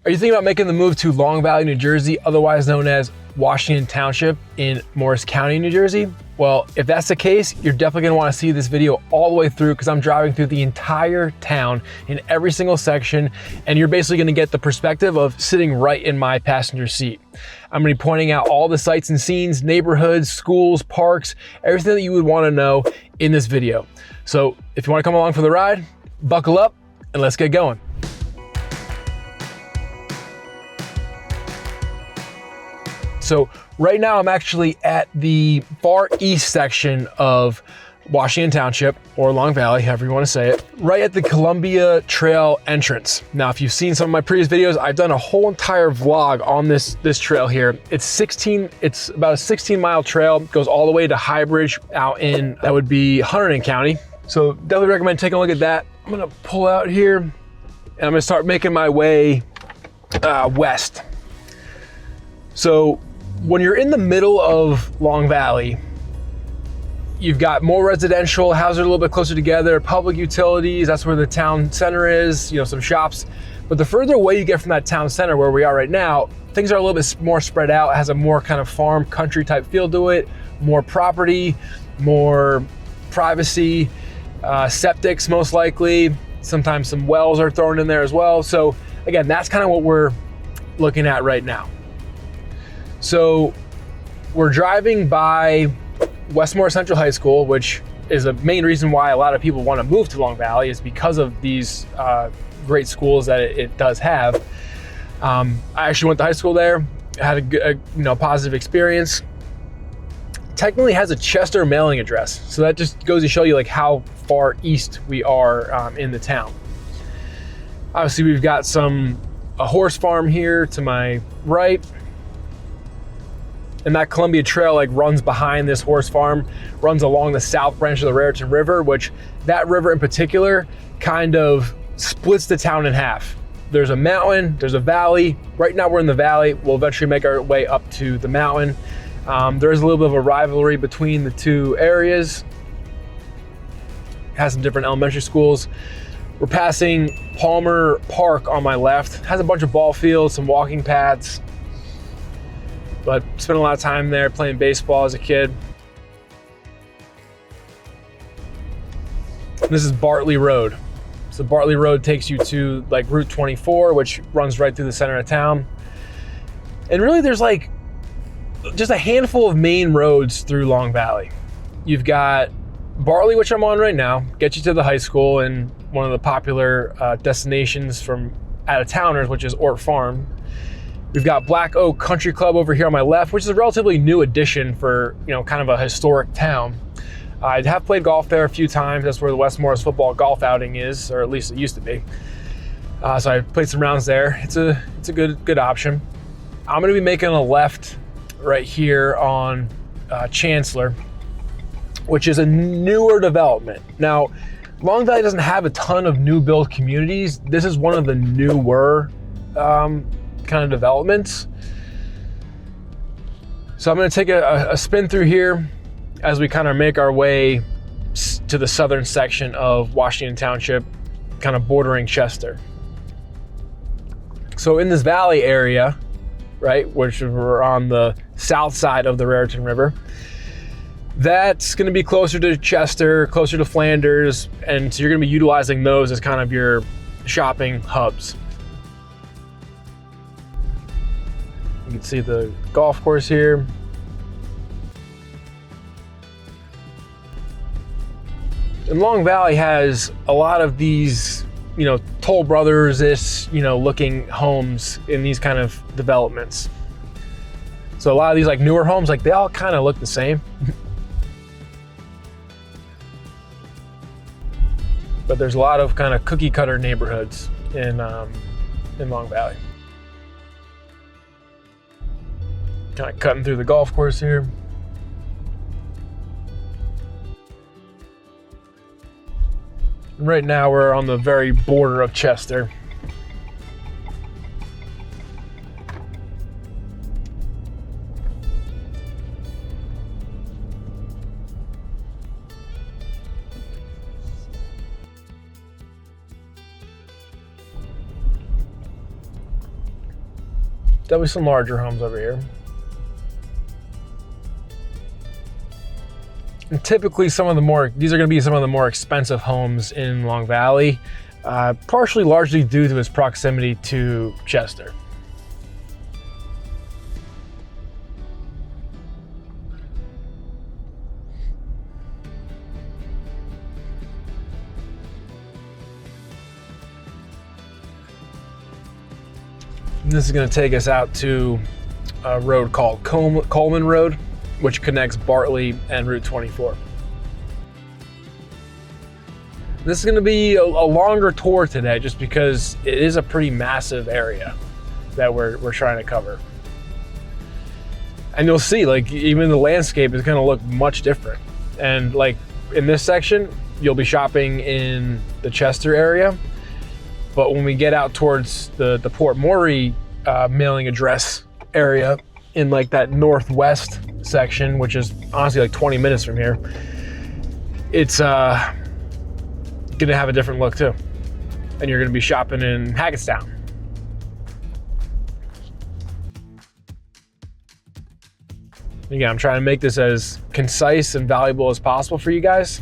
Are you thinking about making the move to Long Valley, New Jersey, otherwise known as Washington Township in Morris County, New Jersey? Well, if that's the case, you're definitely gonna wanna see this video all the way through because I'm driving through the entire town in every single section, and you're basically gonna get the perspective of sitting right in my passenger seat. I'm gonna be pointing out all the sights and scenes, neighborhoods, schools, parks, everything that you would wanna know in this video. So if you wanna come along for the ride, buckle up and let's get going. So right now I'm actually at the far east section of Washington Township, or Long Valley, however you want to say it, right at the Columbia Trail entrance. Now, if you've seen some of my previous videos, I've done a whole entire vlog on this trail here. It's about a 16-mile trail, goes all the way to High Bridge out in, that would be Hunterdon County. So definitely recommend taking a look at that. I'm gonna pull out here and I'm gonna start making my way west. So when you're in the middle of Long Valley, you've got more residential, houses are a little bit closer together, public utilities, that's where the town center is, you know, some shops. But the further away you get from that town center where we are right now, things are a little bit more spread out. It has a more kind of farm country type feel to it, more property, more privacy, septics most likely. Sometimes some wells are thrown in there as well. So again, that's kind of what we're looking at right now. So we're driving by Westmore Central High School, which is a main reason why a lot of people want to move to Long Valley, is because of these great schools that it does have. I actually went to high school there, had a positive experience. Technically has a Chester mailing address, so that just goes to show you like how far east we are in the town. Obviously, we've got a horse farm here to my right. And that Columbia Trail like runs behind this horse farm, runs along the south branch of the Raritan River, which that river in particular kind of splits the town in half. There's a mountain, there's a valley. Right now we're in the valley. We'll eventually make our way up to the mountain. There is a little bit of a rivalry between the two areas. It has some different elementary schools. We're passing Palmer Park on my left. It has a bunch of ball fields, some walking paths. But spent a lot of time there playing baseball as a kid. This is Bartley Road. So Bartley Road takes you to like Route 24, which runs right through the center of town. And really there's like just a handful of main roads through Long Valley. You've got Bartley, which I'm on right now, gets you to the high school and one of the popular destinations from out-of-towners, which is Ort Farm. We've got Black Oak Country Club over here on my left, which is a relatively new addition for, kind of a historic town. I have played golf there a few times. That's where the West Morris football golf outing is, or at least it used to be. So I played some rounds there. It's a good option. I'm gonna be making a left right here on Chancellor, which is a newer development. Now, Long Valley doesn't have a ton of new build communities. This is one of the newer kind of developments. So I'm going to take a spin through here as we kind of make our way to the southern section of Washington Township, kind of bordering Chester. So in this valley area, right, which we're on the south side of the Raritan River, that's going to be closer to Chester, closer to Flanders, and so you're going to be utilizing those as kind of your shopping hubs. You can see the golf course here. And Long Valley has a lot of these, Toll Brothers-ish, looking homes in these kind of developments. So a lot of these like newer homes, like they all kind of look the same. But there's a lot of kind of cookie cutter neighborhoods in Long Valley. Kind of cutting through the golf course here. And right now we're on the very border of Chester. definitely some larger homes over here. And typically these are going to be some of the more expensive homes in Long Valley, partially largely due to its proximity to Chester. This is going to take us out to a road called Coleman Road, which connects Bartley and Route 24. This is going to be a longer tour today, just because it is a pretty massive area that we're trying to cover. And you'll see, like, even the landscape is going to look much different. And like in this section, you'll be shopping in the Chester area. But when we get out towards the Port Morey mailing address area in like that northwest section, which is honestly like 20 minutes from here, it's gonna have a different look too. And you're gonna be shopping in Hackettstown. Again, I'm trying to make this as concise and valuable as possible for you guys.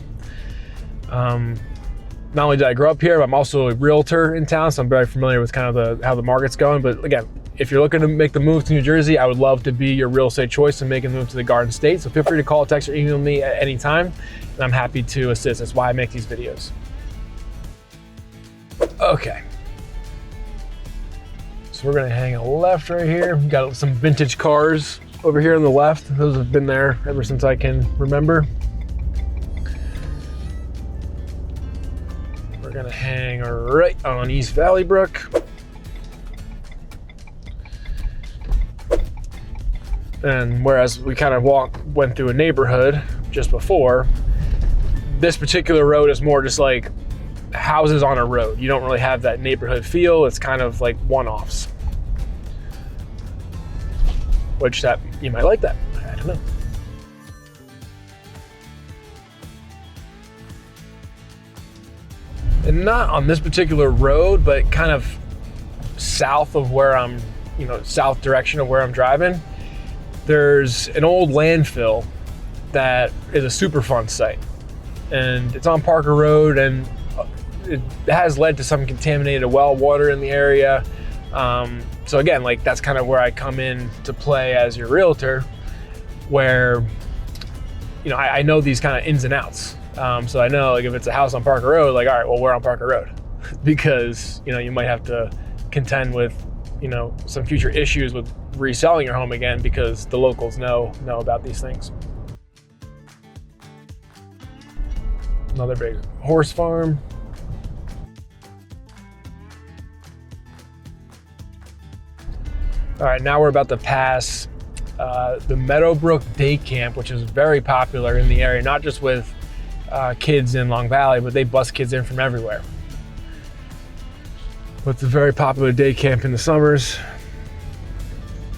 Not only did I grow up here, but I'm also a realtor in town, so I'm very familiar with kind of how the market's going. But again, if you're looking to make the move to New Jersey, I would love to be your real estate choice and make a move to the Garden State. So feel free to call, text, or email me at any time, and I'm happy to assist. That's why I make these videos. Okay. So we're gonna hang a left right here. We've got some vintage cars over here on the left. Those have been there ever since I can remember. We're gonna hang right on East Valley Brook. And whereas we kind of went through a neighborhood just before, this particular road is more just like houses on a road. You don't really have that neighborhood feel. It's kind of like one-offs. Which that, you might like that, I don't know. And not on this particular road, but kind of south of where I'm, south direction of where I'm driving, there's an old landfill that is a Superfund site. And it's on Parker Road, and it has led to some contaminated well water in the area. So again, like that's kind of where I come in to play as your realtor, where, I know these kind of ins and outs. So I know, like, if it's a house on Parker Road, like, all right, well, we're on Parker Road because, you might have to contend with, some future issues with reselling your home again because the locals know about these things. Another big horse farm. All right, now we're about to pass the Meadowbrook Day Camp, which is very popular in the area, not just with kids in Long Valley, but they bus kids in from everywhere. But it's a very popular day camp in the summers.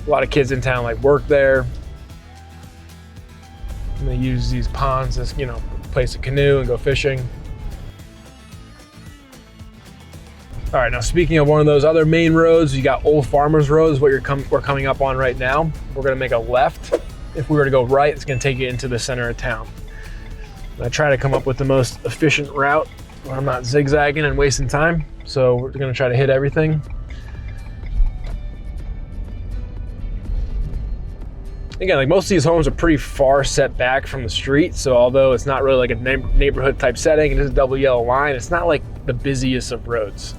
A lot of kids in town work there. And they use these ponds as, place a canoe and go fishing. All right, now speaking of one of those other main roads, you got Old Farmers Road is what we're coming up on right now. We're gonna make a left. If we were to go right, it's gonna take you into the center of town. I try to come up with the most efficient route where I'm not zigzagging and wasting time. So we're gonna try to hit everything. Again, most of these homes are pretty far set back from the street. So although it's not really like a neighborhood type setting, it is a double yellow line. It's not like the busiest of roads.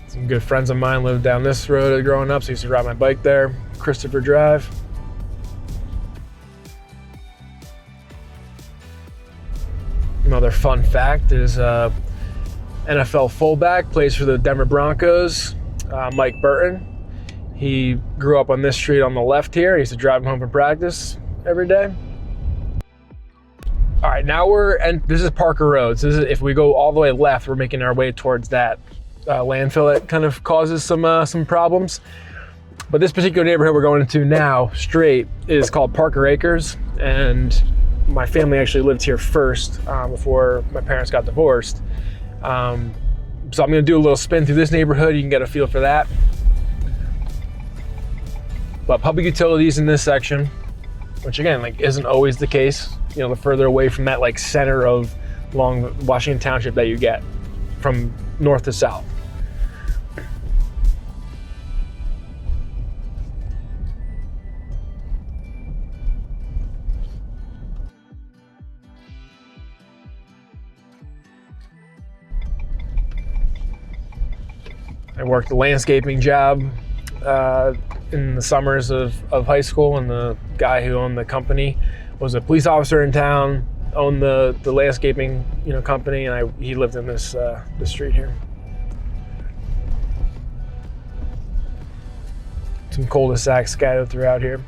Some good friends of mine lived down this road growing up, so I used to ride my bike there. Christopher Drive. Another fun fact is NFL fullback, plays for the Denver Broncos, Mike Burton. He grew up on this street on the left here. He used to drive him home from practice every day. All right, now this is Parker Road. So if we go all the way left, we're making our way towards that landfill that kind of causes some problems. But this particular neighborhood we're going into now, straight, is called Parker Acres. And my family actually lived here first before my parents got divorced. So I'm gonna do a little spin through this neighborhood. You can get a feel for that. But public utilities in this section, which again, like isn't always the case. You know, the further away from that like center of long Washington Township that you get from north to south. I worked a landscaping job in the summers of high school, and the guy who owned the company was a police officer in town, owned the landscaping company, and he lived in this street here. Some cul-de-sacs scattered throughout here.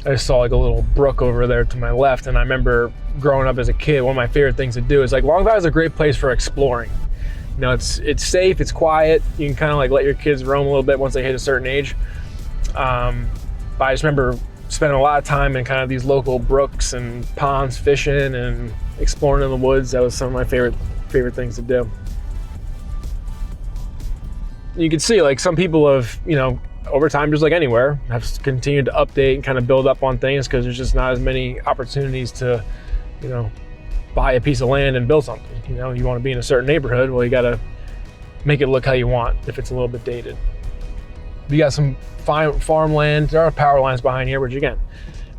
I just saw like a little brook over there to my left, and I remember growing up as a kid, one of my favorite things to do is like Long Valley is a great place for exploring. You know, it's safe, it's quiet. You can kind of like let your kids roam a little bit once they hit a certain age. But I just remember spending a lot of time in kind of these local brooks and ponds, fishing and exploring in the woods. That was some of my favorite things to do. You can see like some people have, over time, just like anywhere, have continued to update and kind of build up on things because there's just not as many opportunities to, buy a piece of land and build something. You want to be in a certain neighborhood, well, you got to make it look how you want if it's a little bit dated. You got some fine farmland. There are power lines behind here, which again,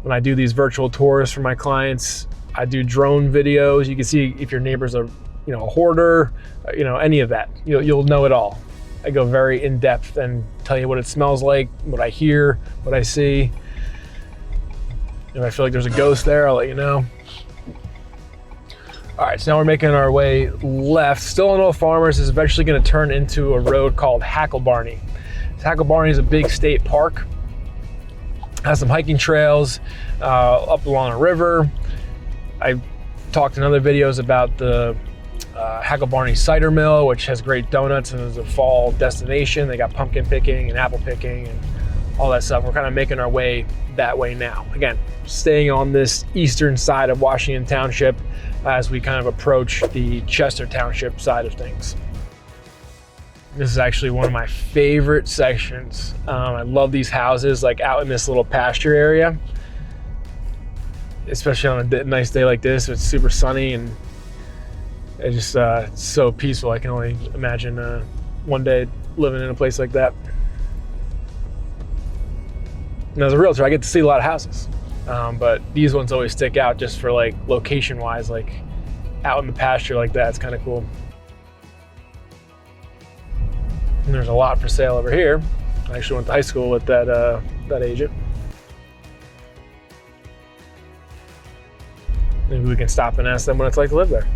when I do these virtual tours for my clients, I do drone videos. You can see if your neighbor's a hoarder, any of that. You'll know it all. I go very in depth and tell you what it smells like, what I hear, what I see. If I feel like there's a ghost there, I'll let you know. All right, so now we're making our way left. Still on Old Farmers is eventually going to turn into a road called Hacklebarney. Hacklebarney is a big state park. It has some hiking trails up along a river. I talked in other videos about the Hacklebarney Cider Mill, which has great donuts and is a fall destination. They got pumpkin picking and apple picking and all that stuff. We're kind of making our way that way now. Again, staying on this eastern side of Washington Township as we kind of approach the Chester Township side of things. This is actually one of my favorite sections. I love these houses like out in this little pasture area, especially on a nice day like this. It's super sunny and it's just it's so peaceful. I can only imagine one day living in a place like that. And as a realtor, I get to see a lot of houses, but these ones always stick out just for like location-wise, like out in the pasture like that. It's kind of cool. And there's a lot for sale over here. I actually went to high school with that agent. Maybe we can stop and ask them what it's like to live there.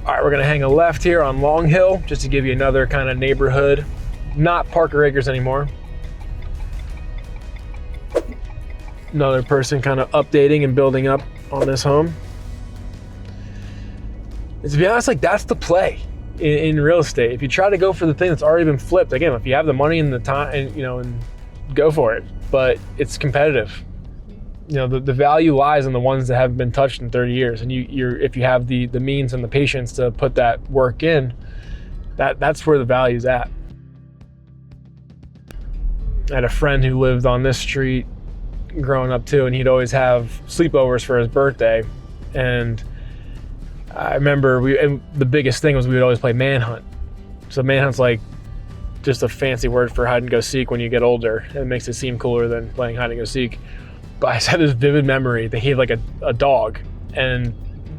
All right, we're gonna hang a left here on Long Hill just to give you another kind of neighborhood. Not Parker Acres anymore. Another person kind of updating and building up on this home. And to be honest, like that's the play in real estate. If you try to go for the thing that's already been flipped, again, if you have the money and the time, and go for it. But it's competitive. The value lies in the ones that haven't been touched in 30 years. And if you have the means and the patience to put that work in, that's where the value's at. I had a friend who lived on this street growing up too, and he'd always have sleepovers for his birthday. And I remember the biggest thing was we would always play manhunt. So manhunt's like just a fancy word for hide and go seek when you get older. It makes it seem cooler than playing hide and go seek. But I just had this vivid memory that he had like a dog, and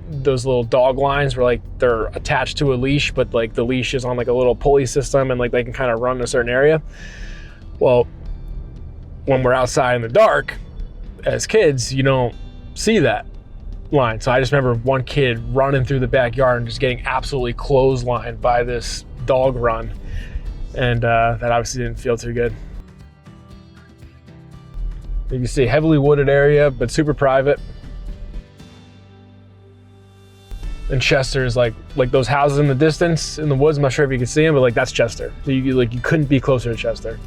those little dog lines were like they're attached to a leash, but like the leash is on like a little pulley system, and like they can kind of run in a certain area. Well, when we're outside in the dark as kids, you don't see that line. So I just remember one kid running through the backyard and just getting absolutely clotheslined by this dog run, and that obviously didn't feel too good. You can see heavily wooded area, but super private. And Chester is like those houses in the distance in the woods. I'm not sure if you can see them, but like that's Chester. So you couldn't be closer to Chester.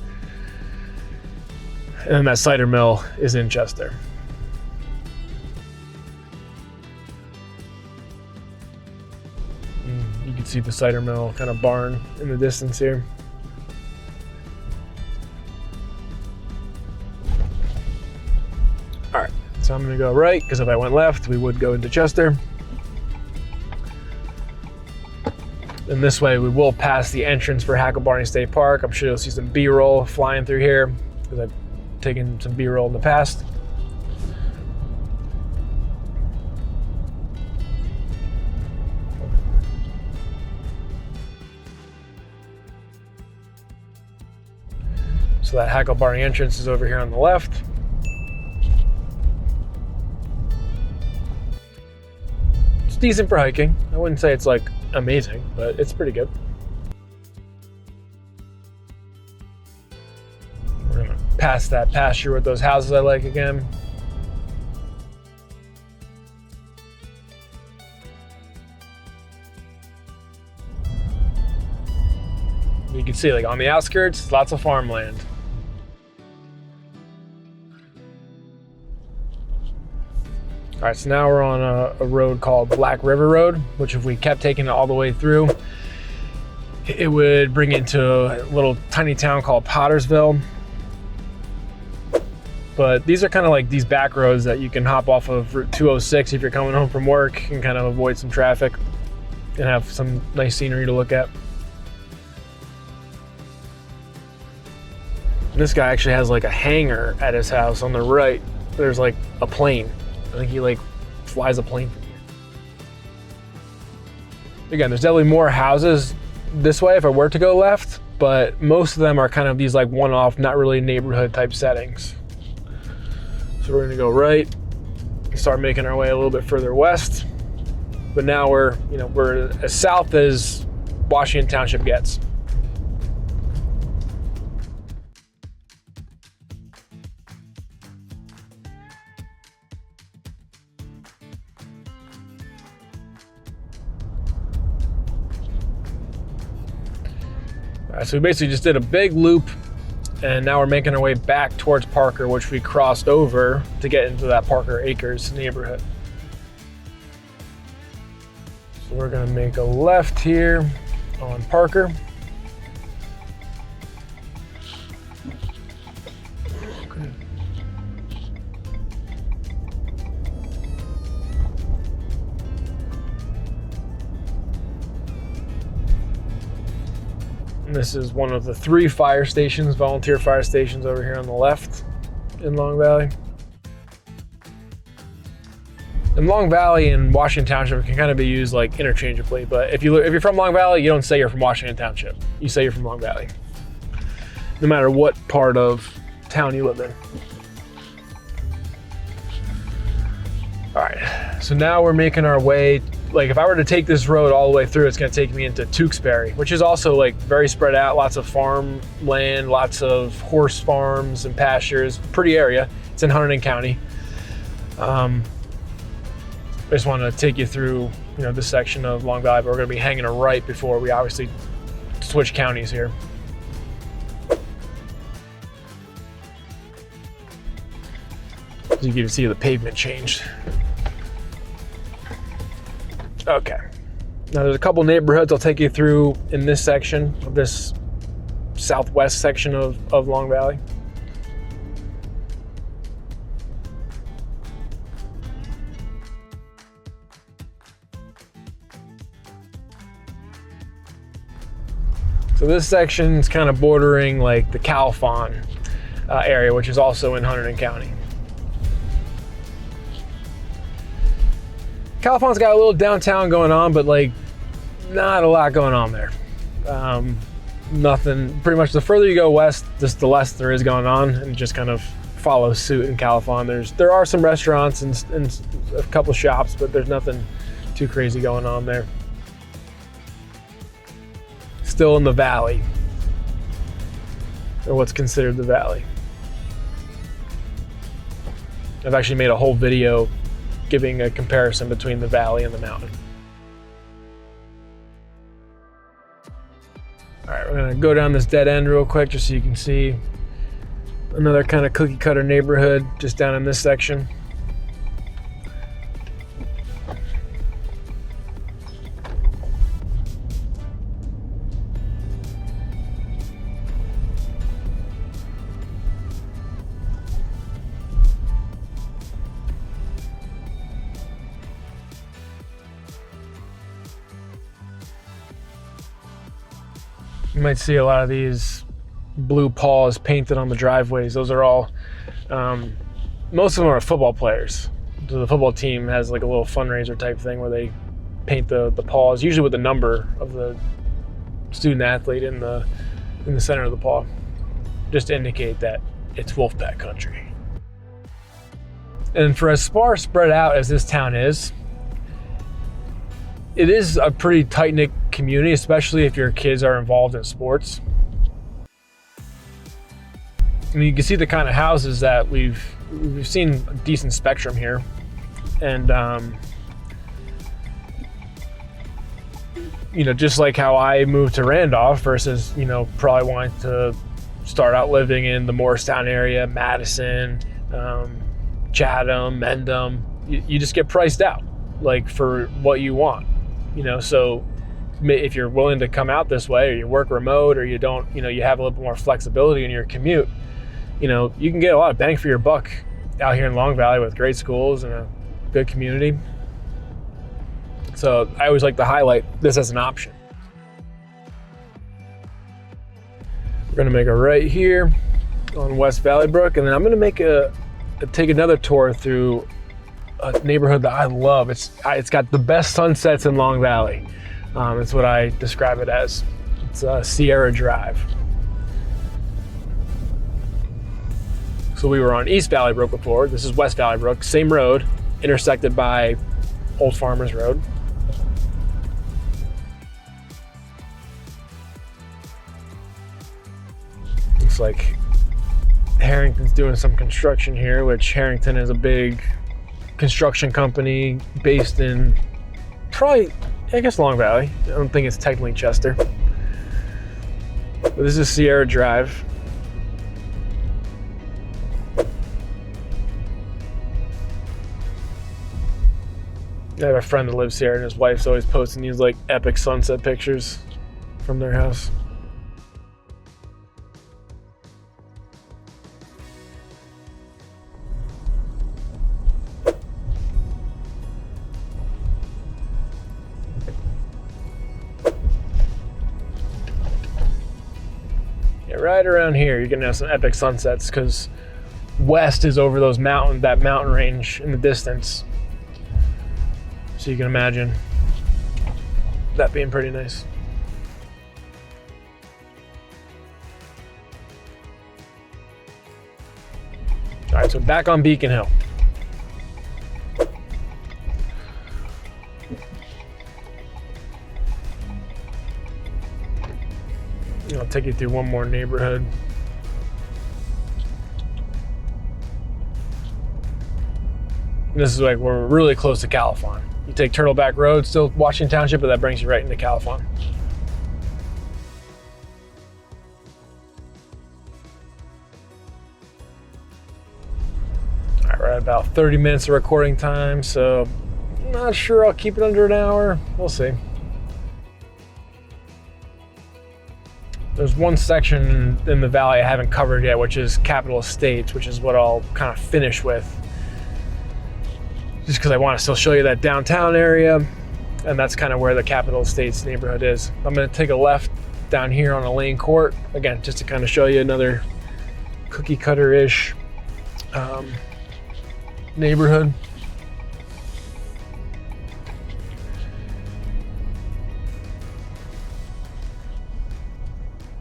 And then that cider mill is in Chester. And you can see the cider mill kind of barn in the distance here. All right, so I'm gonna go right, because if I went left, we would go into Chester. And this way we will pass the entrance for Hacklebarney State Park. I'm sure you'll see some B-roll flying through here, because I've taken some B-roll in the past. So that Hacklebarney entrance is over here on the left. It's decent for hiking. I wouldn't say it's like amazing, but it's pretty good. We're gonna pass that pasture with those houses I like again. You can see, like, on the outskirts, lots of farmland. All right, so now we're on a road called Black River Road, which if we kept taking it all the way through, it would bring into a little tiny town called Pottersville. But these are kind of like these back roads that you can hop off of Route 206 if you're coming home from work and kind of avoid some traffic and have some nice scenery to look at. This guy actually has like a hangar at his house on the right. There's like a plane. I think he like flies a plane from here. Again, there's definitely more houses this way if I were to go left, but most of them are kind of these like one-off, not really neighborhood type settings. So we're gonna go right and start making our way a little bit further west. But now we're as south as Washington Township gets. So we basically just did a big loop, and now we're making our way back towards Parker, which we crossed over to get into that Parker Acres neighborhood. So we're gonna make a left here on Parker. This is one of the 3 fire stations, volunteer fire stations over here on the left in Long Valley. And Long Valley and Washington Township can kind of be used like interchangeably, but if you're from Long Valley, you don't say you're from Washington Township. You say you're from Long Valley, no matter what part of town you live in. All right, so now we're making our way. Like if I were to take this road all the way through, it's gonna take me into Tewksbury, which is also like very spread out, lots of farm land, lots of horse farms and pastures, pretty area. It's in Hunterdon County. I just wanna take you through, this section of Long Valley, but we're gonna be hanging a right before we obviously switch counties here. So you can see the pavement changed. Okay, now there's a couple neighborhoods I'll take you through in this section, of this southwest section of Long Valley. So this section is kind of bordering like the Califon area, which is also in Hunterdon County. Califon's got a little downtown going on, but like not a lot going on there. Nothing, pretty much the further you go west, just the less there is going on, and just kind of follows suit in Califon. There are some restaurants and a couple shops, but there's nothing too crazy going on there. Still in the valley, or what's considered the valley. I've actually made a whole video giving a comparison between the valley and the mountain. All right, we're gonna go down this dead end real quick just so you can see another kind of cookie cutter neighborhood just down in this section. You might see a lot of these blue paws painted on the driveways. Those are all, most of them are football players. So the football team has like a little fundraiser type thing where they paint the paws, usually with the number of the student athlete in the center of the paw, just to indicate that it's Wolfpack country. And for as far spread out as this town is, it is a pretty tight-knit community, especially if your kids are involved in sports. I mean, you can see the kind of houses that we've seen a decent spectrum here. And, you know, just like how I moved to Randolph versus, you know, probably wanting to start out living in the Morristown area, Madison, Chatham, Mendham, you just get priced out, like, for what you want, you know. So if you're willing to come out this way, or you work remote, or you don't, you know, you have a little bit more flexibility in your commute, you know, you can get a lot of bang for your buck out here in Long Valley with great schools and a good community. So I always like to highlight this as an option. We're gonna make a right here on West Valley Brook, and then I'm gonna make take another tour through a neighborhood that I love. It's got the best sunsets in Long Valley. It's what I describe it as. It's Sierra Drive. So we were on East Valley Brook before. This is West Valley Brook, same road, intersected by Old Farmers Road. Looks like Harrington's doing some construction here, which Harrington is a big construction company based in probably, I guess, Long Valley. I don't think it's technically Chester. But this is Sierra Drive. I have a friend that lives here, and his wife's always posting these like epic sunset pictures from their house. Yeah, right around here, you're gonna have some epic sunsets because west is over that mountain range in the distance. So you can imagine that being pretty nice. All right, so back on Beacon Hill. I'll take you through one more neighborhood. This is like, we're really close to Califon. You take Turtleback Road, still Washington Township, but that brings you right into Califon. All right, we're at about 30 minutes of recording time, so I'm not sure I'll keep it under an hour. We'll see. There's one section in the valley I haven't covered yet, which is Capitol Estates, which is what I'll kind of finish with. Just because I want to still show you that downtown area, and that's kind of where the Capitol Estates neighborhood is. I'm going to take a left down here on a lane court, again, just to kind of show you another cookie cutter-ish neighborhood.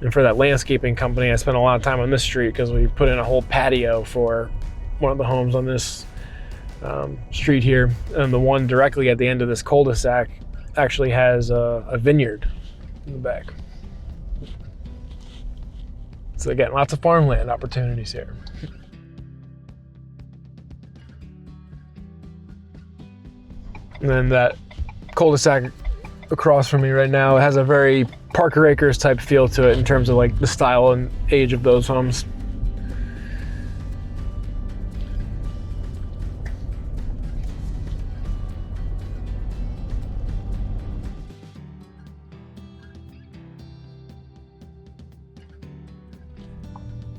And for that landscaping company, I spent a lot of time on this street because we put in a whole patio for one of the homes on this street here, and the one directly at the end of this cul-de-sac actually has a vineyard in the back. So again, lots of farmland opportunities here. And then that cul-de-sac across from me right now, it has a very Parker Acres type feel to it in terms of like the style and age of those homes.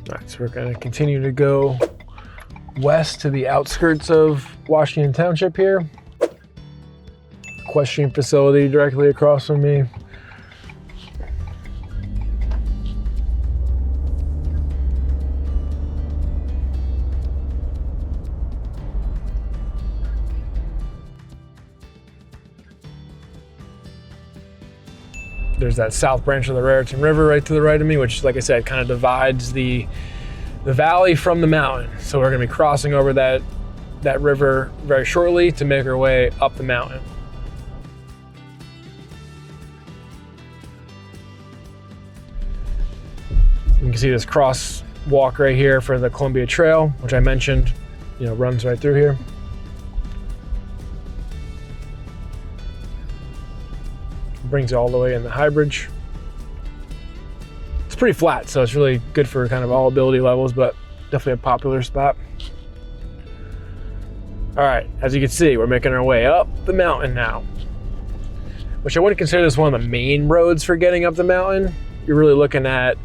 All right, so we're going to continue to go west to the outskirts of Washington Township here. Equestrian facility directly across from me. there's that south branch of the Raritan River right to the right of me, which, like I said, kind of divides the valley from the mountain. So we're gonna be crossing over that river very shortly to make our way up the mountain. You can see this crosswalk right here for the Columbia Trail, which I mentioned, runs right through here. Brings you all the way in the High Bridge. It's pretty flat, so it's really good for kind of all ability levels, but definitely a popular spot. All right, as you can see, we're making our way up the mountain now, which I wouldn't consider this one of the main roads for getting up the mountain. You're really looking at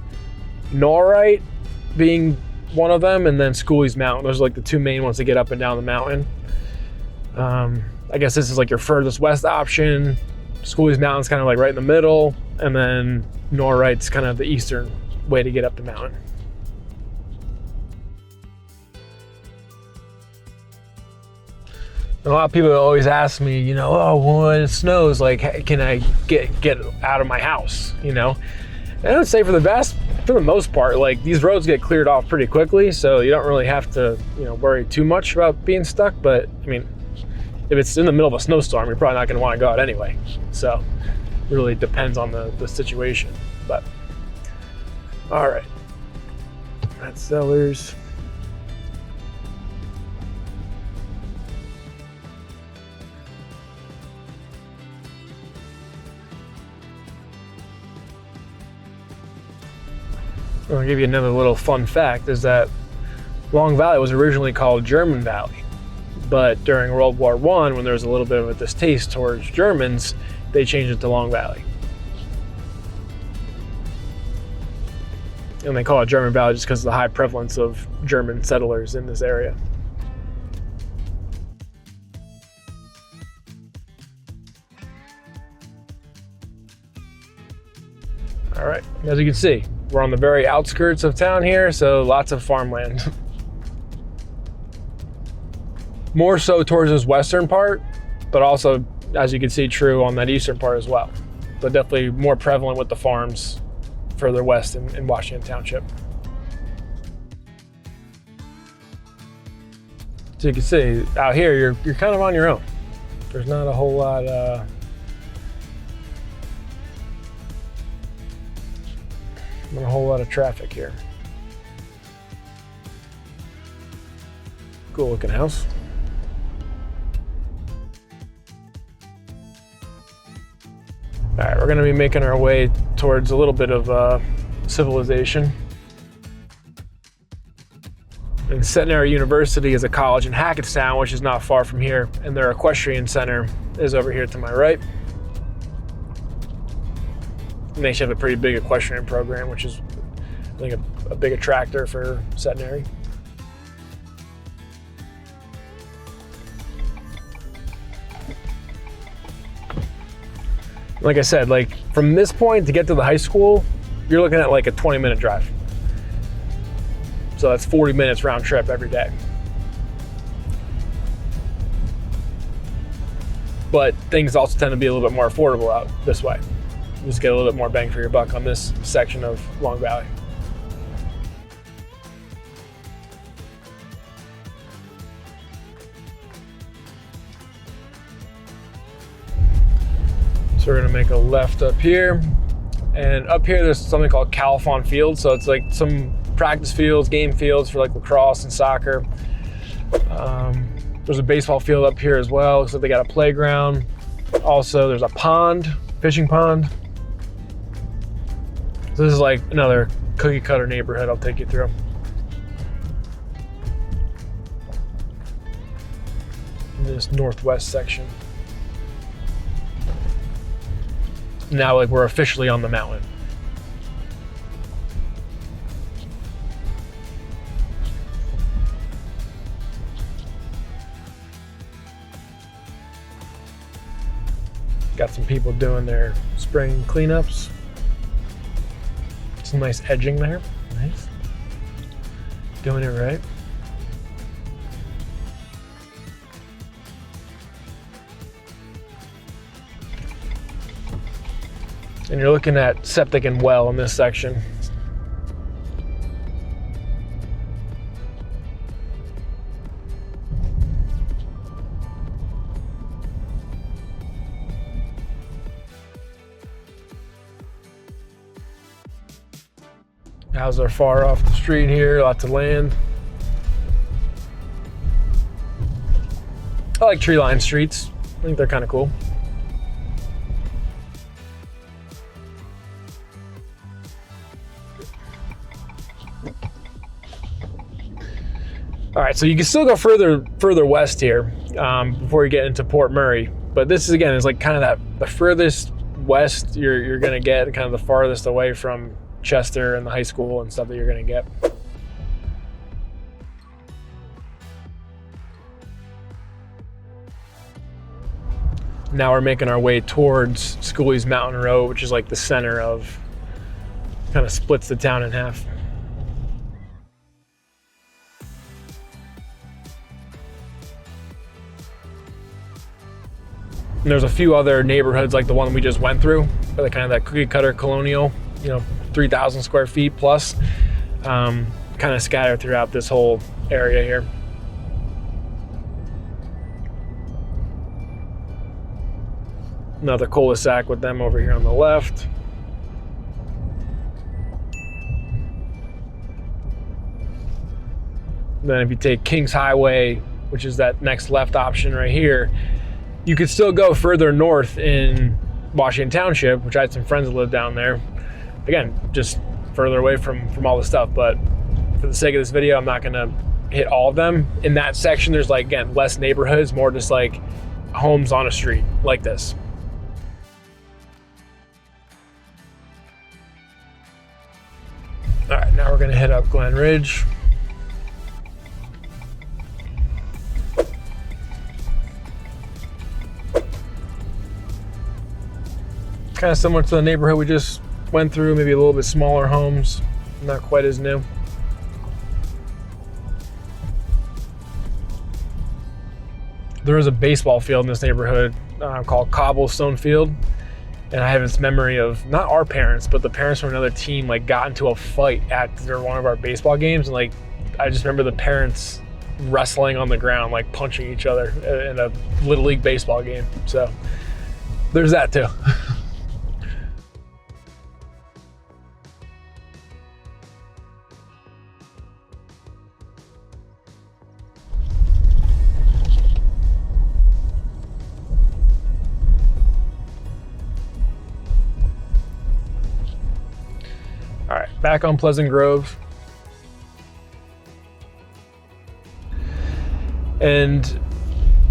Norite being one of them, and then Schooley's Mountain. Those are like the two main ones to get up and down the mountain. I guess this is like your furthest west option. Schooley's Mountain's kind of like right in the middle, and then Norite's kind of the eastern way to get up the mountain. And a lot of people always ask me, oh, when it snows, like, hey, can I get out of my house, And I would say for the most part, like, these roads get cleared off pretty quickly, so you don't really have to, worry too much about being stuck. But I mean, if it's in the middle of a snowstorm, you're probably not going to want to go out anyway. So it really depends on the situation. But all right, that's Sellers. I'll give you another little fun fact, is that Long Valley was originally called German Valley, but during World War I, when there was a little bit of a distaste towards Germans, they changed it to Long Valley. And they call it German Valley just because of the high prevalence of German settlers in this area. All right, as you can see, we're on the very outskirts of town here, so lots of farmland. More so towards this western part, but also, as you can see, true on that eastern part as well. So definitely more prevalent with the farms further west in Washington Township. So you can see, out here, you're kind of on your own. There's not a whole lot of traffic here. Cool looking house. All right, we're gonna be making our way towards a little bit of civilization. And Centenary University is a college in Hackettstown, which is not far from here, and their equestrian center is over here to my right. And they should have a pretty big equestrian program, which is, I think, a big attractor for Centenary. Like I said, like from this point to get to the high school, you're looking at like a 20-minute drive. So that's 40 minutes round trip every day. But things also tend to be a little bit more affordable out this way. You just get a little bit more bang for your buck on this section of Long Valley. So we're gonna make a left up here. And up here, there's something called Califon Field. So it's like some practice fields, game fields for like lacrosse and soccer. There's a baseball field up here as well. Looks like they got a playground. Also, there's a pond, fishing pond. So this is like another cookie cutter neighborhood I'll take you through. In this northwest section. Now like we're officially on the mountain. Got some people doing their spring cleanups. Some nice edging there. Nice. Doing it right. And you're looking at septic and well in this section. Houses are far off the street here, lots of land. I like tree-lined streets. I think they're kind of cool. All right, so you can still go further west here before you get into Port Murray. But this is, again, is like kind of the furthest west you're gonna get, kind of the farthest away from Chester and the high school and stuff that you're gonna get. Now we're making our way towards Schooley's Mountain Road, which is like the center of, kind of splits the town in half. And there's a few other neighborhoods like the one we just went through, kind of that cookie cutter colonial, 3,000 square feet plus, kind of scattered throughout this whole area here. Another cul-de-sac with them over here on the left. Then if you take Kings Highway, which is that next left option right here, you could still go further north in Washington Township, which I had some friends that live down there. Again, just further away from all the stuff, but for the sake of this video, I'm not gonna hit all of them. In that section, there's like, again, less neighborhoods, more just like homes on a street like this. All right, now we're gonna head up Glen Ridge. Kind of similar to the neighborhood we just went through, maybe a little bit smaller homes, not quite as new. There is a baseball field in this neighborhood called Cobblestone Field, and I have this memory of not our parents, but the parents from another team like got into a fight after one of our baseball games, and like I just remember the parents wrestling on the ground, like punching each other in a Little League baseball game. So there's that too. All right, back on Pleasant Grove. And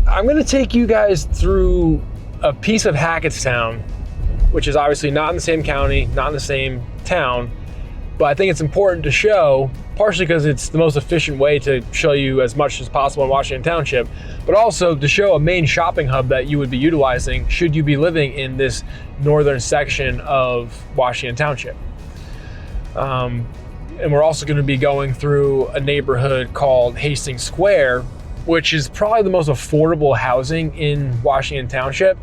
I'm gonna take you guys through a piece of Hackettstown, which is obviously not in the same county, not in the same town, but I think it's important to show, partially because it's the most efficient way to show you as much as possible in Washington Township, but also to show a main shopping hub that you would be utilizing should you be living in this northern section of Washington Township. And we're also going to be going through a neighborhood called Hastings Square, which is probably the most affordable housing in Washington Township.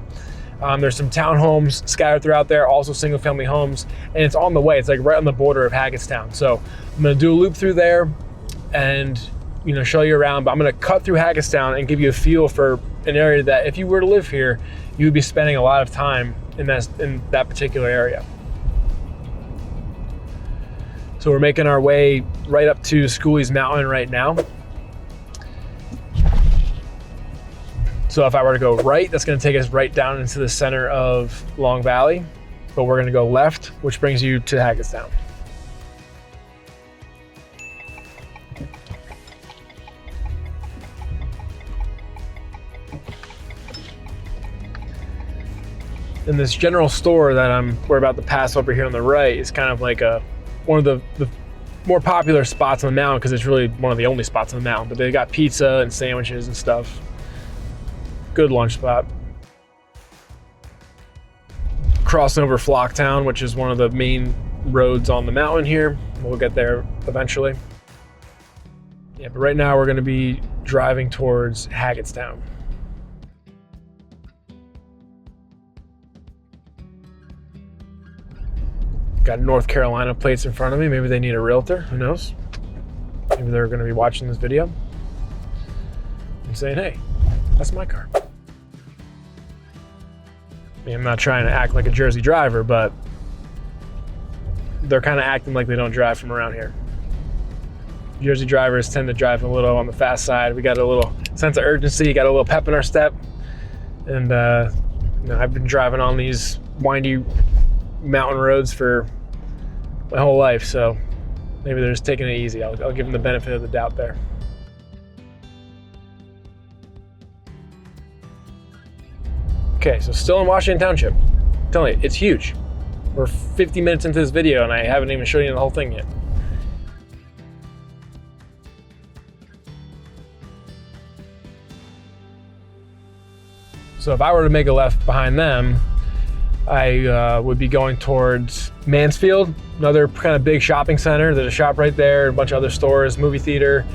There's some townhomes scattered throughout there, also single family homes, and it's on the way. It's like right on the border of Hackettstown. So I'm going to do a loop through there and show you around, but I'm going to cut through Hackettstown and give you a feel for an area that if you were to live here, you would be spending a lot of time in that particular area. So we're making our way right up to Schooley's Mountain right now. So if I were to go right, that's gonna take us right down into the center of Long Valley, but we're gonna go left, which brings you to Hackettstown. And this general store that we're about to pass over here on the right is kind of like one of the more popular spots on the mountain, because it's really one of the only spots on the mountain, but they got pizza and sandwiches and stuff. Good lunch spot. Crossing over Flocktown, which is one of the main roads on the mountain here. We'll get there eventually. Yeah, but right now we're gonna be driving towards Hackettstown. Got North Carolina plates in front of me. Maybe they need a realtor. Who knows? Maybe they're going to be watching this video and saying, hey, that's my car. I mean, I'm not trying to act like a Jersey driver, but they're kind of acting like they don't drive from around here. Jersey drivers tend to drive a little on the fast side. We got a little sense of urgency, got a little pep in our step. And you know, I've been driving on these windy mountain roads for my whole life, so maybe they're just taking it easy. I'll give them the benefit of the doubt there. Okay, so still in Washington Township. I'm telling you, it's huge. We're 50 minutes into this video and I haven't even shown you the whole thing yet. So if I were to make a left behind them, I would be going towards Mansfield, another kind of big shopping center. There's a shop right there, a bunch of other stores, movie theater.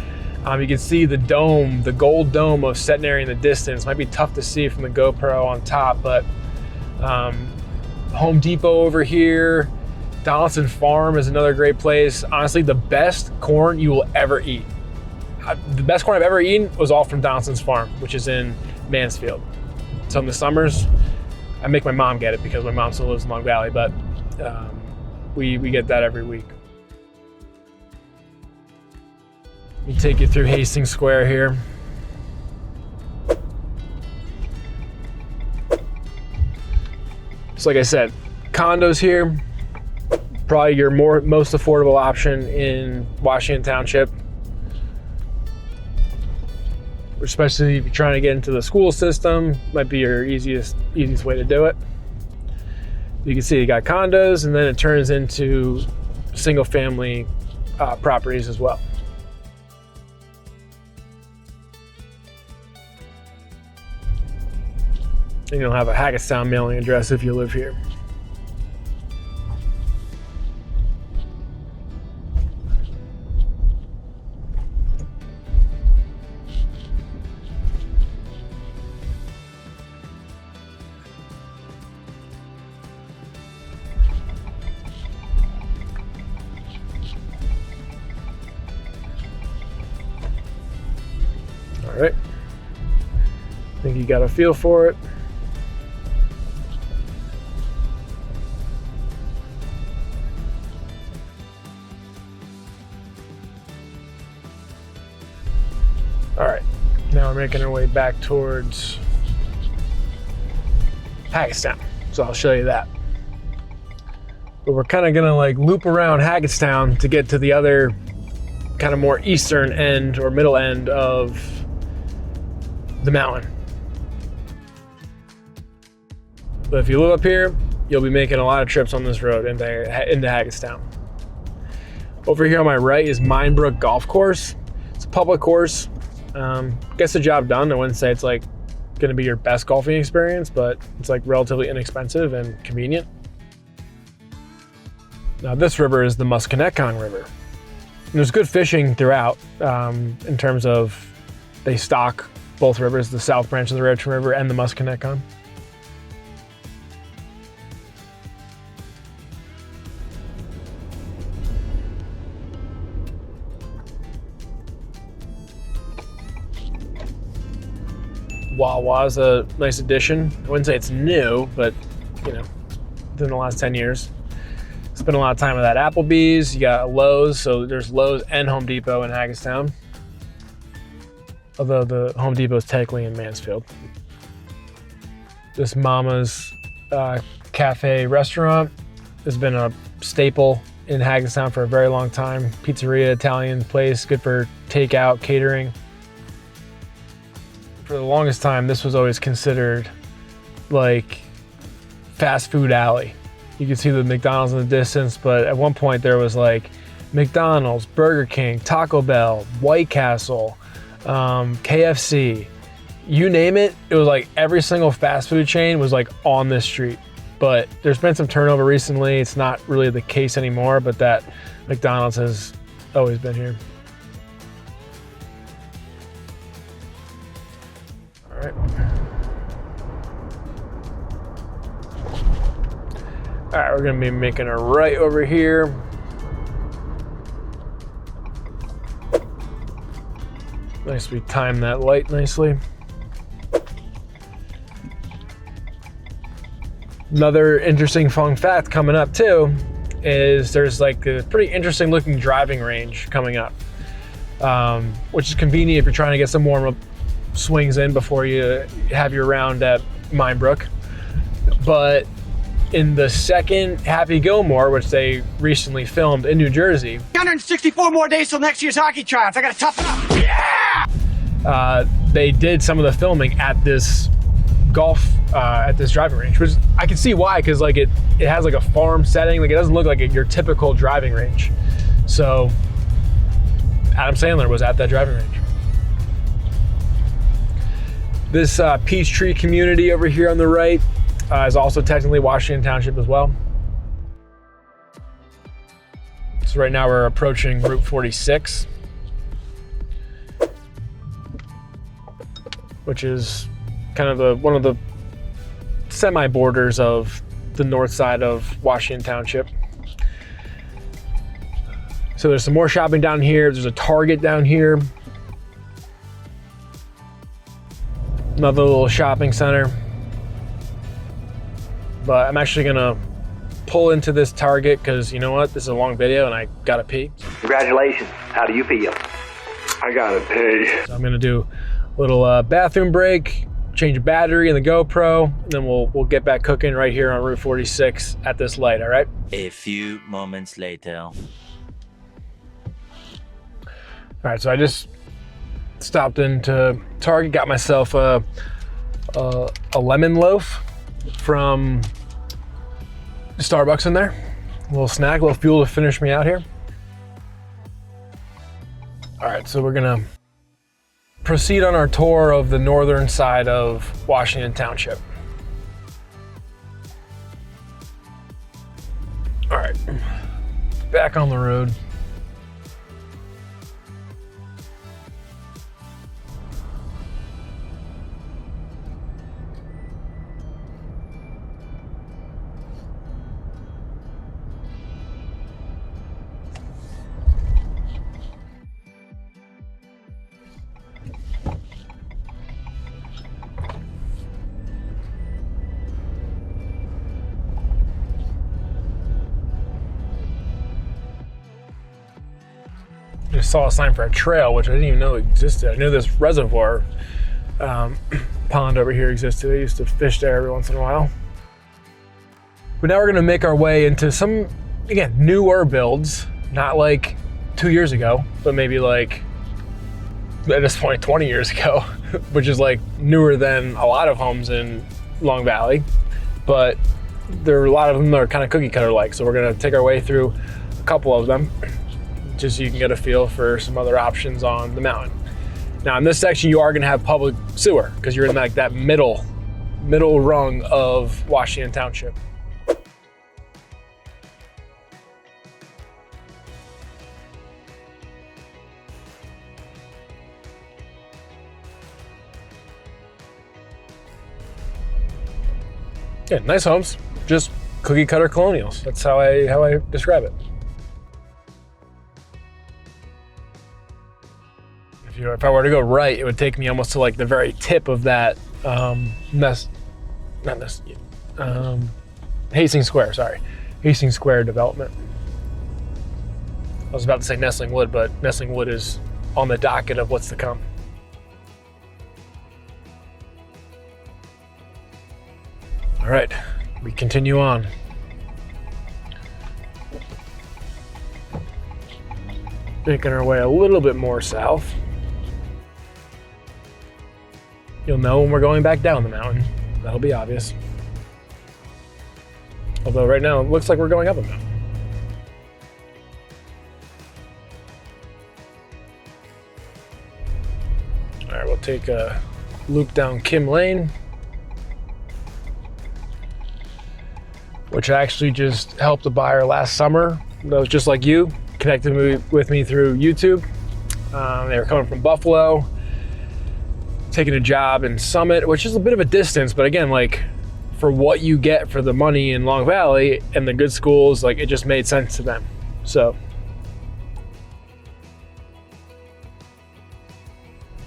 You can see the dome, the gold dome of Centenary in the distance. Might be tough to see from the GoPro on top, but Home Depot over here. Donaldson Farm is another great place. Honestly, the best corn you will ever eat. The best corn I've ever eaten was all from Donaldson's Farm, which is in Mansfield. So in the summers, I make my mom get it because my mom still lives in Long Valley, but we get that every week. Let me take you through Hastings Square here. So like I said, condos here, probably your most affordable option in Washington Township, especially if you're trying to get into the school system, might be your easiest way to do it. You can see you got condos, and then it turns into single family properties as well. And you'll have a Hagerstown mailing address if you live here. All right, I think you got a feel for it. All right, now we're making our way back towards Hagerstown, so I'll show you that. But we're kind of gonna like loop around Hagerstown to get to the other kind of more eastern end or middle end of the mountain. But if you live up here, you'll be making a lot of trips on this road into Hagerstown. Over here on my right is Minebrook Golf Course. It's a public course. Gets the job done. I wouldn't say it's like going to be your best golfing experience, but it's like relatively inexpensive and convenient. Now this river is the Musconetcong River. And there's good fishing throughout in terms of they stock both rivers, the south branch of the Raritan River and the Musconetcong. Wawa's a nice addition. I wouldn't say it's new, but you know, within the last 10 years. Spent a lot of time with that Applebee's. You got Lowe's, so there's Lowe's and Home Depot in Hagerstown. Although the Home Depot is technically in Mansfield. This Mama's Cafe restaurant has been a staple in Hagerstown for a very long time. Pizzeria, Italian place, good for takeout, catering. For the longest time, this was always considered like fast food alley. You can see the McDonald's in the distance, but at one point there was like McDonald's, Burger King, Taco Bell, White Castle, KFC, you name it. It was like every single fast food chain was like on this street. But there's been some turnover recently. It's not really the case anymore, but that McDonald's has always been here. All right, we're gonna be making a right over here. Nice, we timed that light nicely. Another interesting fun fact coming up too is there's like a pretty interesting looking driving range coming up, which is convenient if you're trying to get some warm-up swings in before you have your round at Minebrook. But in the second Happy Gilmore, which they recently filmed in New Jersey, 164 more days till next year's hockey tryouts. I gotta toughen up. Yeah! They did some of the filming at this golf, at this driving range, which I can see why, because like it has like a farm setting. Like it doesn't look like your typical driving range. So Adam Sandler was at that driving range. This Peachtree community over here on the right is also technically Washington Township as well. So right now we're approaching Route 46, which is kind of one of the semi-borders of the north side of Washington Township. So there's some more shopping down here. There's a Target down here. Another little shopping center. But I'm actually gonna pull into this Target because you know what? This is a long video and I gotta pee. Congratulations. How do you feel? I gotta pee. So I'm gonna do a little bathroom break, change a battery in the GoPro, and then we'll get back cooking right here on Route 46 at this light, all right? A few moments later. All right, so I just stopped into Target, got myself a lemon loaf from Starbucks in there. A little snack, a little fuel to finish me out here. All right, so we're gonna proceed on our tour of the northern side of Washington Township. All right, back on the road. Just saw a sign for a trail, which I didn't even know existed. I knew this reservoir pond over here existed. I used to fish there every once in a while. But now we're gonna make our way into some, again, newer builds, not like 2 years ago, but maybe like, at this point, 20 years ago, which is like newer than a lot of homes in Long Valley. But there are a lot of them that are kind of cookie cutter like. So we're gonna take our way through a couple of them, just so you can get a feel for some other options on the mountain. Now in this section, you are gonna have public sewer because you're in like that middle rung of Washington Township. Yeah, nice homes, just cookie cutter colonials. That's how I describe it. If I were to go right, it would take me almost to like the very tip of that Hastings Square, sorry. Hastings Square development. I was about to say Nestling Wood, but Nestling Wood is on the docket of what's to come. All right, we continue on. Making our way a little bit more south. You'll know when we're going back down the mountain. That'll be obvious. Although right now it looks like we're going up a mountain. All right, we'll take a loop down Kim Lane, which I actually just helped a buyer last summer that was just like you, connected with me through YouTube. They were coming from Buffalo, taking a job in Summit, which is a bit of a distance, but again, like for what you get for the money in Long Valley and the good schools, like it just made sense to them. So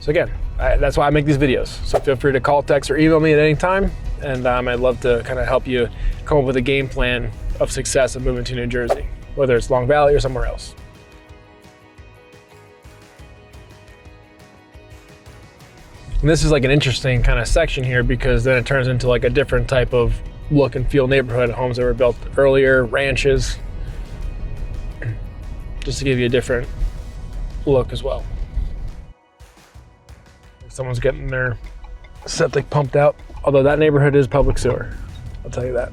again, that's why I make these videos. So feel free to call, text, or email me at any time, and I'd love to kind of help you come up with a game plan of success of moving to New Jersey, whether it's Long Valley or somewhere else. And this is like an interesting kind of section here, because then it turns into like a different type of look and feel neighborhood, homes that were built earlier, ranches, just to give you a different look as well. Someone's getting their septic pumped out, although that neighborhood is public sewer. I'll tell you that.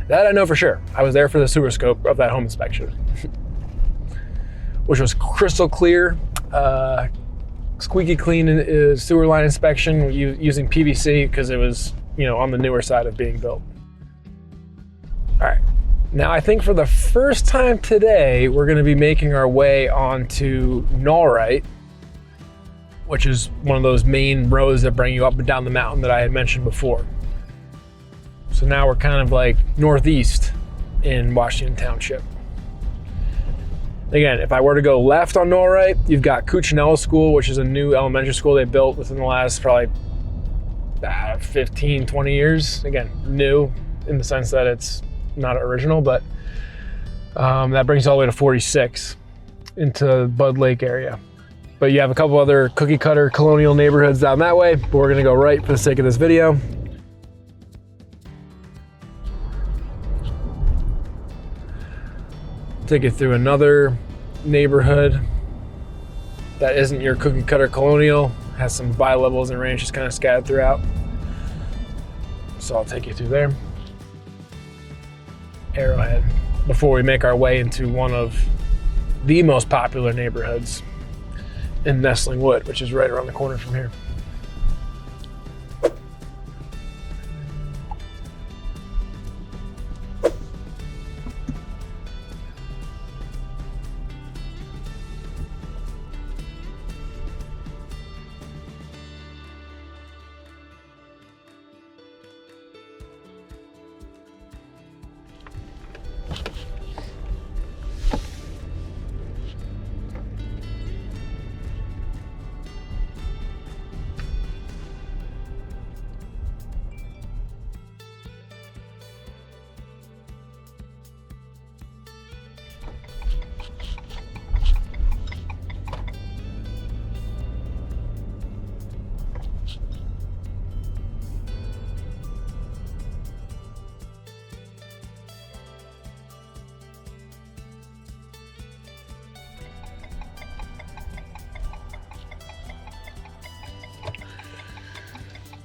That I know for sure. I was there for the sewer scope of that home inspection, which was crystal clear, squeaky clean sewer line inspection using PVC, because it was, on the newer side of being built. All right. Now I think for the first time today, we're going to be making our way onto Norwright, which is one of those main roads that bring you up and down the mountain that I had mentioned before. So now we're kind of like northeast in Washington Township. Again, if I were to go left on Norwright, you've got Cuccinella School, which is a new elementary school they built within the last probably 15, 20 years. Again, new in the sense that it's not original, but that brings you all the way to 46 into Bud Lake area. But you have a couple other cookie cutter colonial neighborhoods down that way, but we're gonna go right for the sake of this video. Take you through another neighborhood that isn't your cookie cutter colonial, has some bi-levels and ranches kind of scattered throughout. So I'll take you through there. Arrowhead, before we make our way into one of the most popular neighborhoods in Nestling Wood, which is right around the corner from here.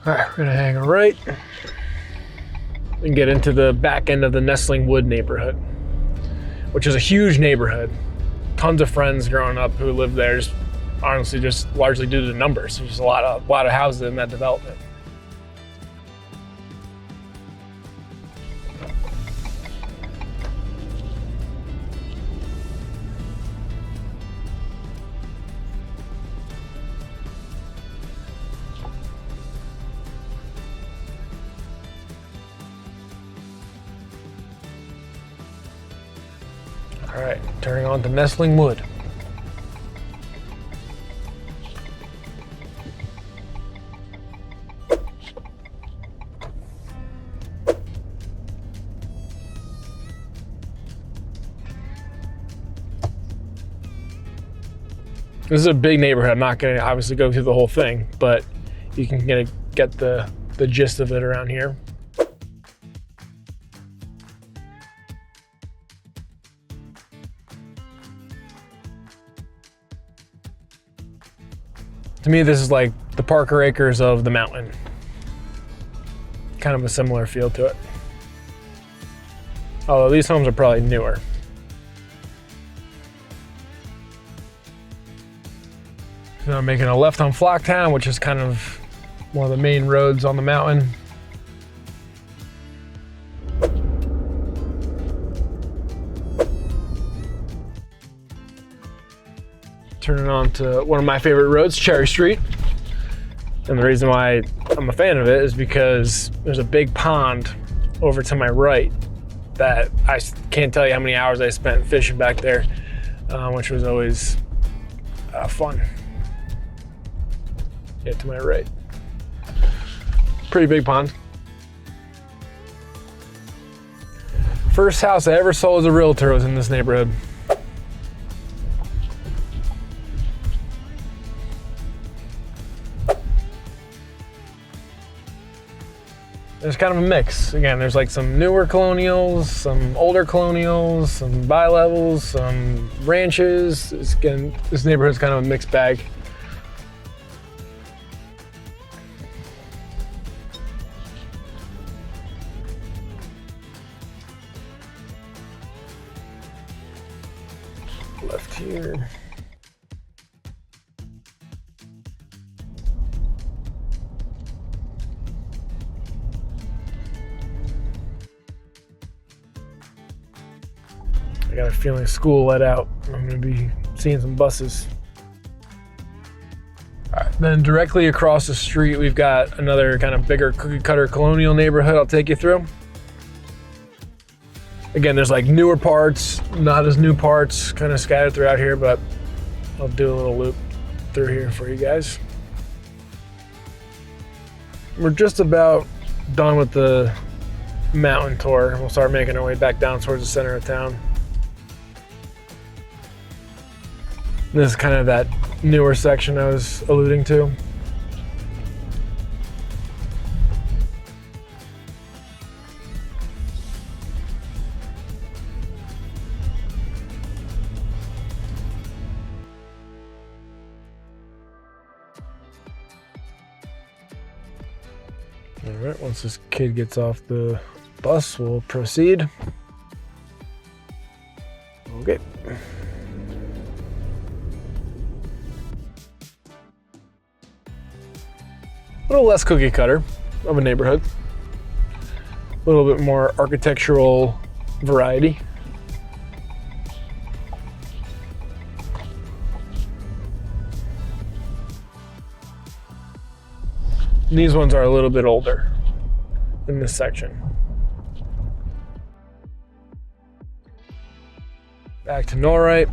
All right, we're gonna hang a right and get into the back end of the Nestling Wood neighborhood, which is a huge neighborhood. Tons of friends growing up who lived there, just honestly just largely due to the numbers. There's just a lot of houses in that development. All right, turning on to Nestling Wood. This is a big neighborhood. I'm not going to obviously go through the whole thing, but you can get the gist of it around here. To me, this is like the Parker Acres of the mountain. Kind of a similar feel to it. Although these homes are probably newer. So I'm making a left on Flocktown, which is kind of one of the main roads on the mountain. Turning on to one of my favorite roads, Cherry Street. And the reason why I'm a fan of it is because there's a big pond over to my right that I can't tell you how many hours I spent fishing back there, which was always fun. Yeah, to my right. Pretty big pond. First house I ever sold as a realtor was in this neighborhood. There's kind of a mix. Again, there's like some newer colonials, some older colonials, some bi-levels, some ranches. Again, this neighborhood's kind of a mixed bag. Left here. I got a feeling school let out. I'm gonna be seeing some buses. All right, then directly across the street, we've got another kind of bigger cookie cutter colonial neighborhood I'll take you through. Again, there's like newer parts, not as new parts, kind of scattered throughout here, but I'll do a little loop through here for you guys. We're just about done with the mountain tour. We'll start making our way back down towards the center of town. This is kind of that newer section I was alluding to. All right, once this kid gets off the bus, we'll proceed. Okay. A little less cookie cutter of a neighborhood. A little bit more architectural variety. And these ones are a little bit older in this section. Back to Norright.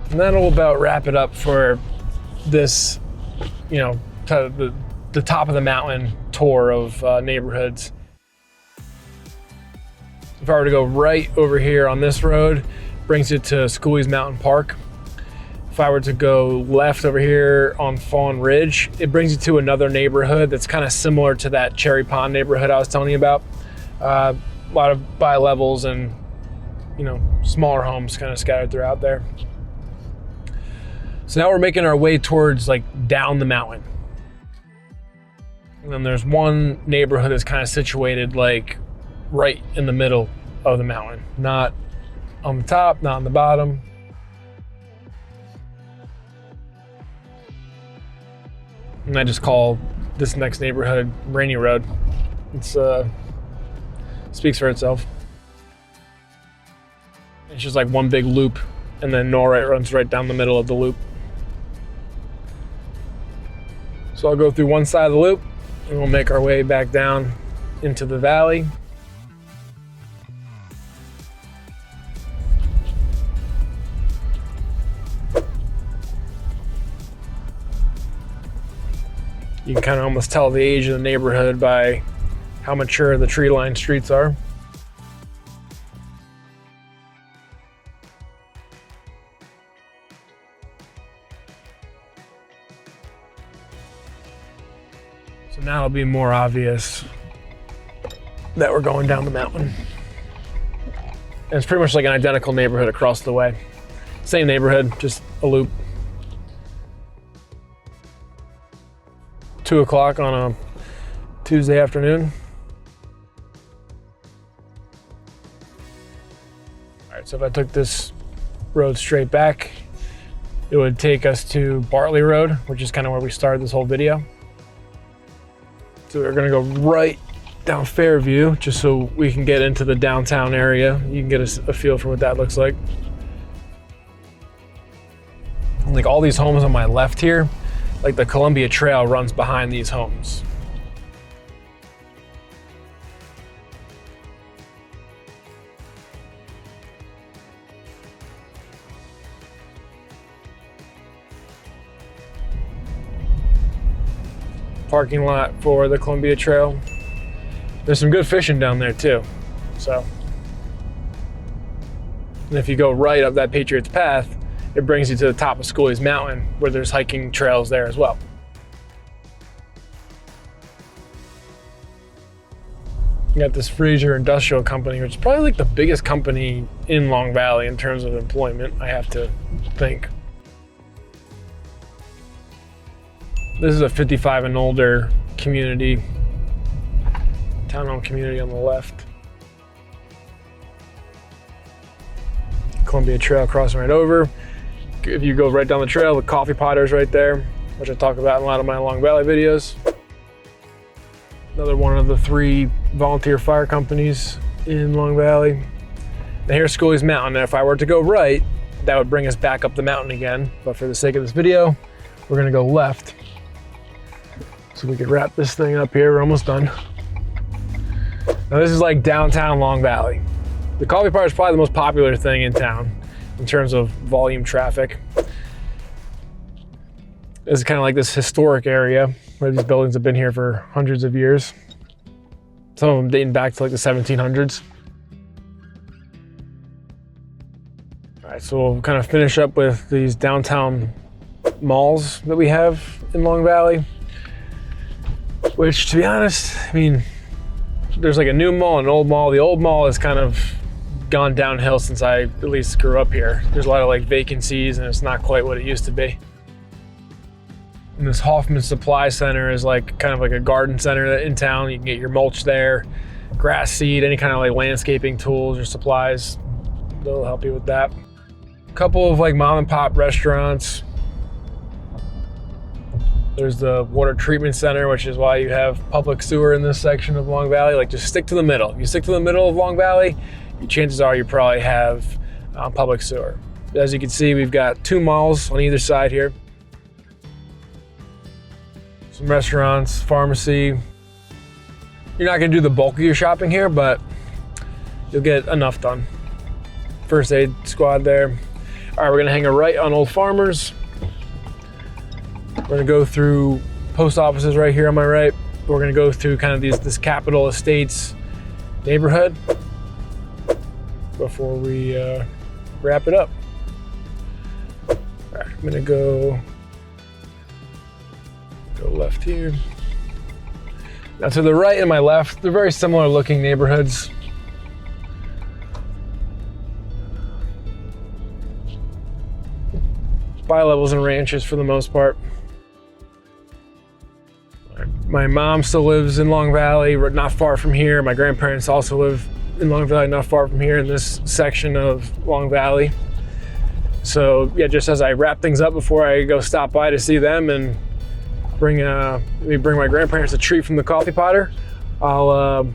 And that'll about wrap it up for this, you know, the top of the mountain tour of neighborhoods. If I were to go right over here on this road, brings you to Schooley's Mountain Park. If I were to go left over here on Fawn Ridge, it brings you to another neighborhood that's kind of similar to that Cherry Pond neighborhood I was telling you about. A lot of bi-levels and, you know, smaller homes kind of scattered throughout there. So now we're making our way towards like down the mountain. And then there's one neighborhood that's kind of situated like right in the middle of the mountain. Not on the top, not on the bottom. And I just call this next neighborhood Rainy Road. It's speaks for itself. It's just like one big loop, and then Norright runs right down the middle of the loop. So I'll go through one side of the loop, and we'll make our way back down into the valley. You can kind of almost tell the age of the neighborhood by how mature the tree-lined streets are. So now it'll be more obvious that we're going down the mountain. And it's pretty much like an identical neighborhood across the way. Same neighborhood, just a loop. 2 o'clock on a Tuesday afternoon. All right, so if I took this road straight back, it would take us to Bartley Road, which is kind of where we started this whole video. So we're gonna go right down Fairview just so we can get into the downtown area. You can get a feel for what that looks like. Like all these homes on my left here, like the Columbia Trail runs behind these homes. Parking lot for the Columbia Trail. There's some good fishing down there too. So, and if you go right up that Patriots Path, it brings you to the top of Schooley's Mountain, where there's hiking trails there as well. You got this Fraser Industrial Company, which is probably like the biggest company in Long Valley in terms of employment, I have to think. This is a 55 and older community, townhome community on the left. Columbia Trail crossing right over. If you go right down the trail, the coffee potter's right there, which I talk about in a lot of my Long Valley videos. Another one of the 3 volunteer fire companies in Long Valley. Now here's Schooley's Mountain. Now if I were to go right, that would bring us back up the mountain again. But for the sake of this video, we're gonna go left. So we could wrap this thing up here. We're almost done. Now this is like downtown Long Valley. The coffee pot is probably the most popular thing in town in terms of volume traffic. This is kind of like this historic area where these buildings have been here for hundreds of years. Some of them dating back to like the 1700s. All right, so we'll kind of finish up with these downtown malls that we have in Long Valley. Which, to be honest, I mean, there's like a new mall and an old mall. The old mall has kind of gone downhill since I at least grew up here. There's a lot of like vacancies and it's not quite what it used to be. And this Hoffman Supply Center is like kind of like a garden center in town. You can get your mulch there, grass seed, any kind of like landscaping tools or supplies. They'll help you with that. A couple of like mom and pop restaurants. There's the water treatment center, which is why you have public sewer in this section of Long Valley. Like just stick to the middle. If you stick to the middle of Long Valley, chances are you probably have public sewer. As you can see, we've got 2 malls on either side here. Some restaurants, pharmacy. You're not gonna do the bulk of your shopping here, but you'll get enough done. First aid squad there. All right, we're gonna hang a right on Old Farmers. We're gonna go through post offices right here on my right. We're gonna go through kind of this Capitol Estates neighborhood before we wrap it up. All right, I'm gonna go left here. Now to the right and my left, they're very similar looking neighborhoods. Bi-levels and ranches for the most part. My mom still lives in Long Valley, not far from here. My grandparents also live in Long Valley, not far from here in this section of Long Valley. So yeah, just as I wrap things up before I go stop by to see them and bring my grandparents a treat from the coffee potter, I'll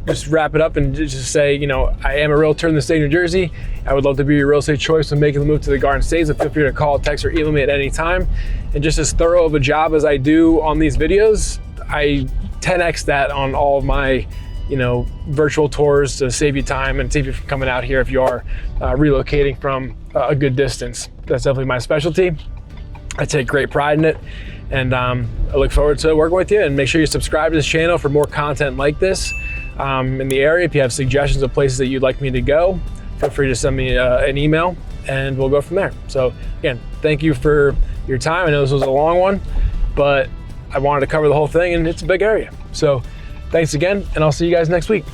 just wrap it up and just say, you know, I am a realtor in the state of New Jersey. I would love to be your real estate choice when making the move to the Garden State. So feel free to call, text, or email me at any time. And just as thorough of a job as I do on these videos, I 10x that on all of my, you know, virtual tours to save you time and save you from coming out here if you are relocating from a good distance. That's definitely my specialty. I take great pride in it, and I look forward to working with you. And make sure you subscribe to this channel for more content like this in the area. If you have suggestions of places that you'd like me to go, feel free to send me an email and we'll go from there. So again, thank you for your time. I know this was a long one, but I wanted to cover the whole thing and it's a big area. So thanks again, and I'll see you guys next week.